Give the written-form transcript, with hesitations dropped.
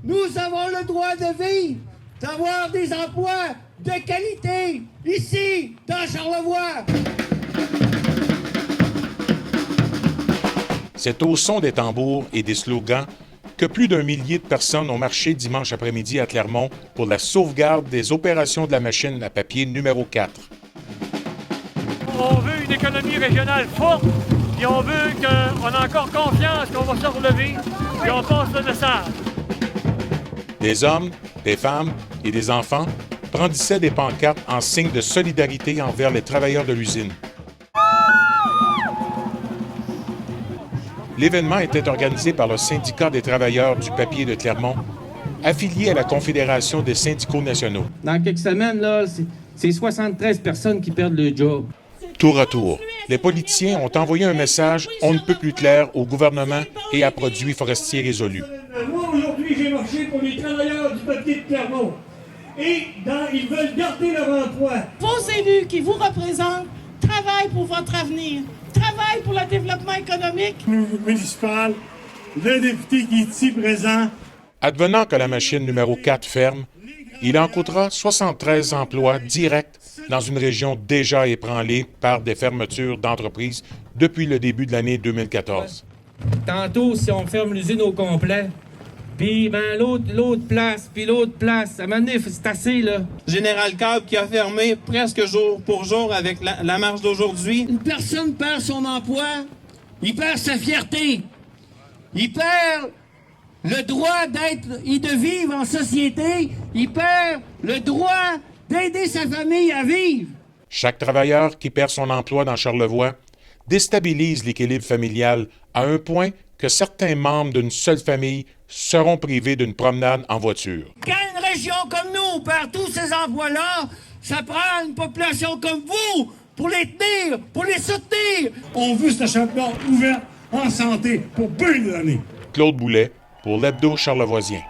Nous avons le droit de vivre, d'avoir des emplois de qualité, ici, dans Charlevoix. C'est au son des tambours et des slogans que plus d'1 millier de personnes ont marché dimanche après-midi à Clermont pour la sauvegarde des opérations de la machine à papier numéro 4. On veut une économie régionale forte, puis on veut qu'on a encore confiance qu'on va se relever, puis on passe le message. Des hommes, des femmes et des enfants brandissaient des pancartes en signe de solidarité envers les travailleurs de l'usine. L'événement était organisé par le syndicat des travailleurs du papier de Clermont, affilié à la Confédération des syndicaux nationaux. Dans quelques semaines, là, c'est 73 personnes qui perdent le job. Tour à tour, les politiciens ont envoyé un message on ne peut plus clair au gouvernement et à Produits forestiers résolus. Moi, aujourd'hui, j'ai marché pour les travailleurs du papier de Clermont. Et ils veulent garder leur emploi. Vos élus qui vous représentent travaillent pour votre avenir, travaillent pour le développement économique. Municipal, le député qui est ici présent. Advenant que la machine numéro 4 ferme, il en coûtera 73 emplois directs dans une région déjà ébranlée par des fermetures d'entreprises depuis le début de l'année 2014. Tantôt, si on ferme l'usine au complet, puis l'autre place, à un moment donné, c'est assez, là. Général Câble qui a fermé presque jour pour jour avec la marche d'aujourd'hui. Une personne perd son emploi, il perd sa fierté, il perd le droit d'être et de vivre en société, il perd le droit d'aider sa famille à vivre. Chaque travailleur qui perd son emploi dans Charlevoix déstabilise l'équilibre familial à un point que certains membres d'une seule famille seront privés d'une promenade en voiture. Quand une région comme nous perd tous ces emplois-là, ça prend une population comme vous pour les tenir, pour les soutenir. On veut ce champion ouvert en santé pour bien de l'année. Claude Boulet pour l'Hebdo Charlevoisien.